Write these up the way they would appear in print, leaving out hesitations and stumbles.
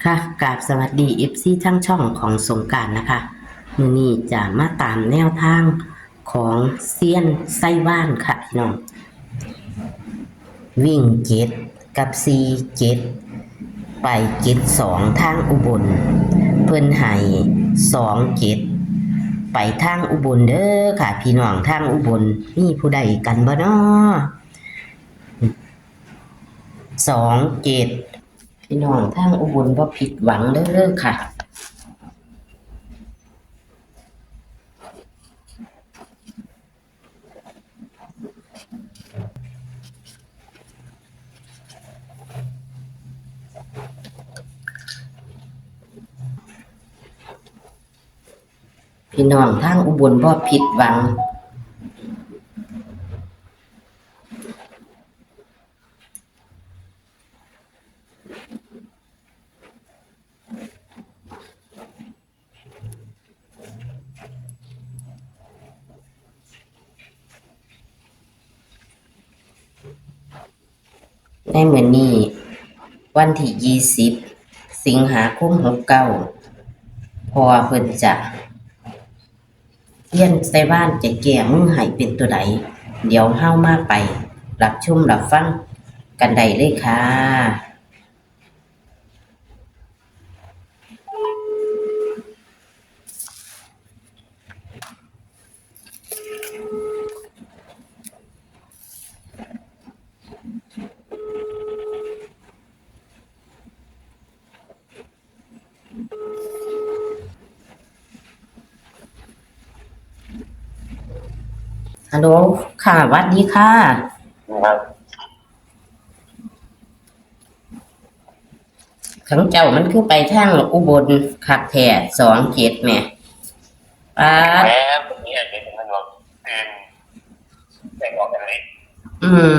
ค่ะกราบสวัสดีFCทั้งช่องของสงกรานต์นะคะมื้อนี้จะมาตามแนวทางของเซียนไส้ว่านค่ะพี่น้องวิ่ง7กับ4 7ไป7 2ทางอุบลเพิ่นให้2 7ไปทางอุบลเด้อค่ะพี่น้องทางอุบลมีผู้ใดกันบ่น้อ2 7พี่น้องทางอุบลบ่ผิดหวังเด้อค่ะพี่น้องทางอุบลบ่ผิดหวังในมื้อนี้วันที่20สิงหาคม69พอเพิ่นจะเรียนใส่บ้านจะแก้มือให้เป็นตัวใดเดี๋ยวเฮามาไปรับชมรับฟังกันได้เลยค่ะฮัลโหลค่ะหวัดดีค่ะครับขังเจ้ามันคือไปทางอุบลคักแท้2 7แหมป๊าดแม้ผมนี่อาจจะเป็นมันว่าเป็นแต่งออกกันเลยอืม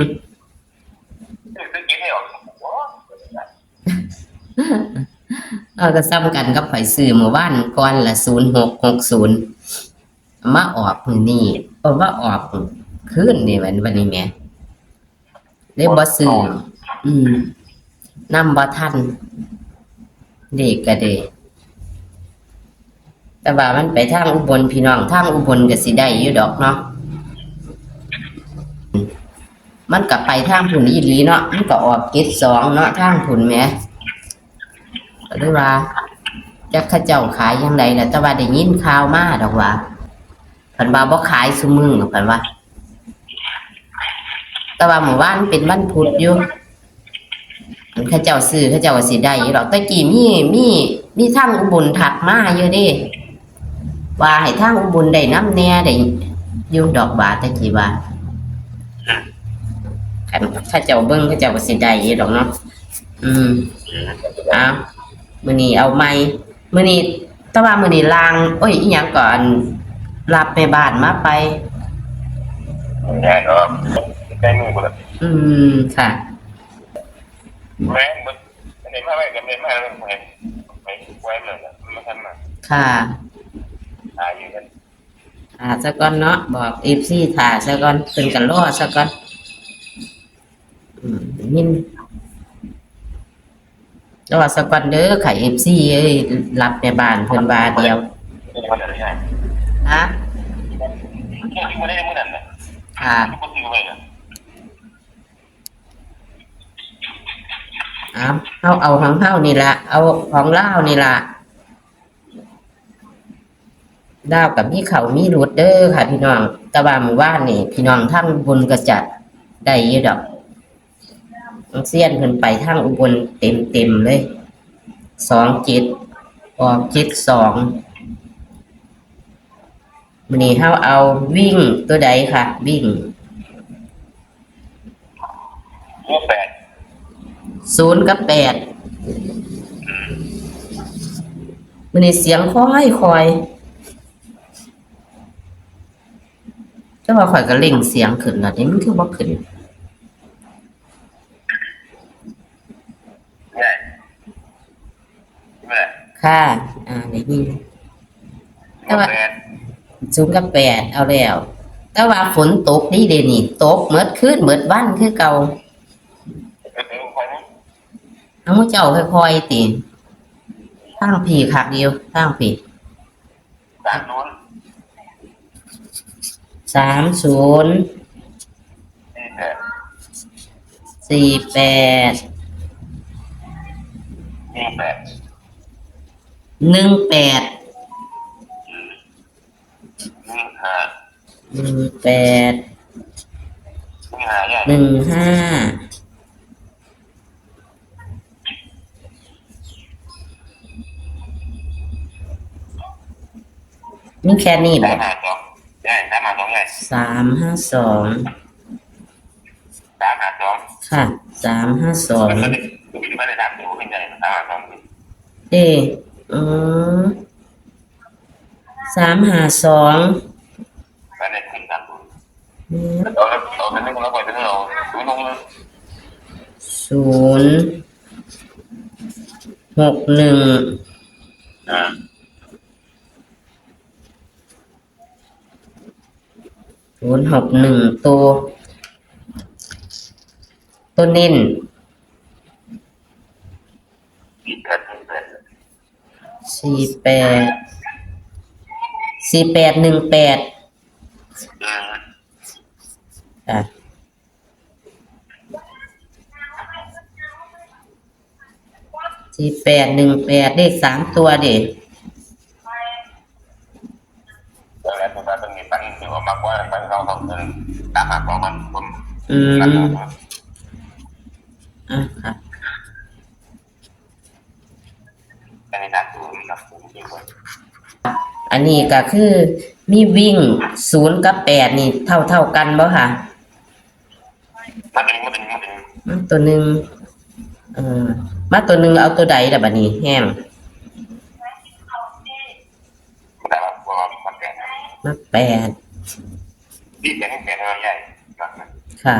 คือคิดไม่ออกว้าก็ซ้ำกันกับข่อยซื้อเมื่อวานก่อนละ0660มาออกมื้อนี้มาออกคืนนี่วันนี้แหมเลยบ่ซื้ออืมนำบ่ทันเด็กก็เด้แต่ว่ามันไปทางอุบลพี่น้องทางอุบลก็สิได้อยู่ดอกเนาะมันก็ไปทางพุ่นอีหลีเนาะมันก็ออก72เนาะทางพุ่นแหมก็เลยว่าจักเขาเจ้าขายจังไดล่ะแต่ว่าได้ยินข่าวมาดอกว่าเพิ่นว่าบ่ขายซุมื้อเพิ่นว่าแต่ว่าเมื่อวานเป็นวันพุธอยู่เขาเจ้าซื้อเขาเจ้าก็สิได้อยู่ดอกแต่กี้มีทางอุบลทักมาอยู่เด้ว่าให้ทางอุบลได้นำแหน่ได้อยู่ดอกบาแต่กี้ว่าคันเขาเจ้าเบิ่งเขาเจ้าก็สิได้อยู่ดอกเนาะเอามื้อนี้เอาใหม่มื้อนี้แต่ว่ามื้อนี้ลางอีหยังก่อนรับแม่บ้านมาไปแน่เนาะใกล้มือคนละค่ะแม้มันไม่มาไม่กันไม่มาเลยไม่ไว้เลยมันทันมาค่ะอยู่กันซะก่อนเนาะบอก FC ท่าซะก่อนเพิ่นก็รอซะก่อนยินรอซะก่อนเด้อค่ะ FC เอ้ยรับแม่บ้านเพิ่นว่าเดียวมันอะไรฮะฮะที่มันได้มื้อนั้นน่ะค่ะก็คือไว้น่ะเอาของเฮานี่ล่ะเอาของลาวนี่ล่ะลาวกับมีข้าวมีรุดเด้อค่ะพี่น้องแต่ว่ามื้อวานนี่พี่น้องทางอุบลก็จะได้อยู่ดอกเซียนเพิ่นไปทางอุบลเต็มเลย27ออก72มื้อนี้เฮาเอาวิ่งตัวใดค่ะวิ่ง0กับ8มื้อนี้เสียงค่อยแต่ว่าข่อยก็เร่งเสียงขึ้นแล้วนี่มันคือบ่ขึ้นค่ะได้ยินแต่ว่า0กับ8เอาแล้วแต่ว่าฝนตกนี่เด้นี่ตกหมดคืนหมดวันคือเก่าเอาเจ้าค่อยๆติ ทางผีคักเดียวทางผี 30 30 48 48 28 18 15 18 15ใหญ่ 15มีแค่นี้บ่ 352ใหญ่352ใหญ่ 352 352 ค่ะ มันก็ได้ 352 ไม่ได้3ตัวเป็นใหญ่352 เด้อืม352 ไม่ได้ขึ้น3ตัว อืม เอาเป็นนึงแล้วปล่อยเป็นนึงเอาดูลง 061 อ่า 061ตัวเน้น 48 อ่ะ48 18เลข3ตัวดิ แล้วตัวนั้นมีปันที่ออกมากว่าปันเราสองคนตามหาของมันผม อืม นั่น อ่ะค่ะ เป็นในทางตัวครับผมจริงๆ อันนี้ก็คือมีวิ่ง0กับ8นี่เท่ากันบ่ค่ะ มันเป็น มาตัวหนึ่งมาตัวหนึ่งเอาตัวใดล่ะบัดนี้แห้ง แต่ว่ามันแก่ มา8 ที่แก่แก่ใหญ่มากนะ ค่ะ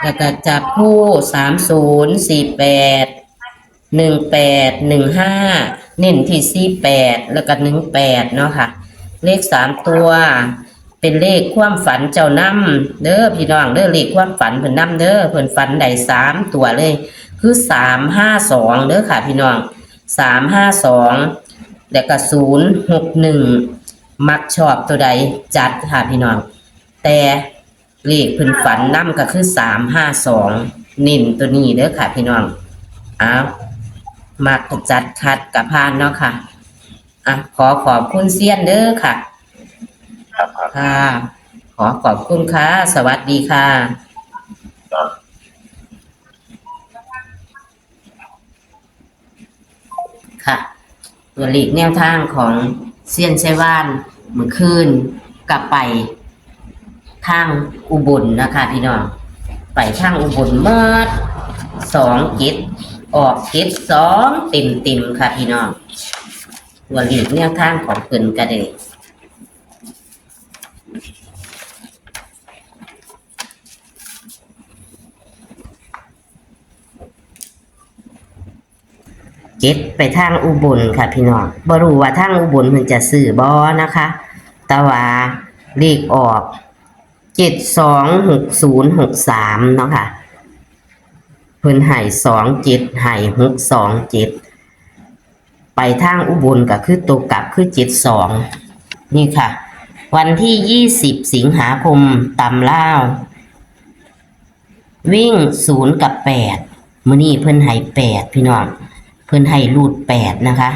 แล้วก็จับคู่30 48 18 15เน้นที่48แล้วก็18เนาะค่ะ เลข3ตัว เป็นเลขความฝันเจ้านำเด้อพี่น้องเด้อเลขความฝันเพิ่นนำเด้อเพิ่นฝันได้3ตัวเลย คือ352เด้อค่ะพี่น้อง352แล้วก็061มักชอบตัวใดจัดค่ะพี่น้องแต่เลขเพิ่นฝันนำก็คือ352เน้นตัวนี้เด้อค่ะพี่น้องอ้าวมักจัดคัดกับพานเนาะค่ะขอบคุณเซียนเด้อค่ะ ครับ ค่ะ ขอบคุณค่ะ สวัสดีค่ะ ค่ะ ตัวเลขแนวทางของเซียนไชว่านเมื่อคืนกลับไปทางอุบลนะคะพี่น้อง ไปทางอุบลเมื่อ2 กิจออกกิจ2เต็มค่ะพี่น้อง ตัวเลขแนวทางของเพิ่นก็ได้เจ็ดไปทางอุบลค่ะพี่น้องบ่รู้ว่าทางอุบลเพิ่นจะซื้อบ่นะคะ แต่ว่าเลขออก726063เนาะค่ะเพิ่นให้27ให้627ไปทางอุบลก็คือตัวกลับคือ72นี่ค่ะ วันที่20สิงหาคมตำลาววิ่ง0กับ8มื้อนี้เพิ่นให้8พี่น้องเพิ่นให้รูด8นะคะ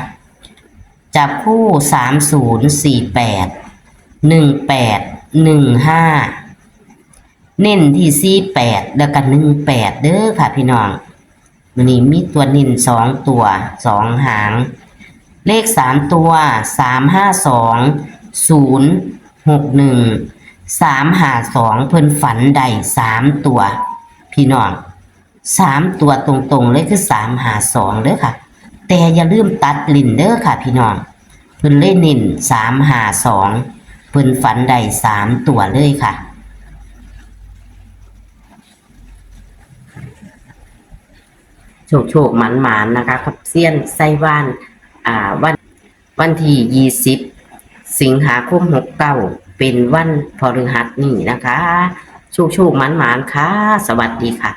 จับคู่3048 18 15เน้นที่48แล้วก็18เด้อค่ะพี่น้องมื้อนี้มีตัวเน้น2ตัว2หางเลข3ตัว352 061 352เพิ่นฝันได้3ตัวพี่น้อง3ตัวตรงๆเลยคือ352เด้อค่ะแต่อย่าลืมตัดลิ้นเด้อค่ะพี่น้องเพิ่นเลยเน้น352เพิ่นฝันได้3ตัวเลยค่ะโชคหมันๆนะคะกับเซียนไส้ว่านวันที่20สิงหาคม69เป็นวันพฤหัสนี่นะคะโชคหมันๆค่ะสวัสดีค่ะ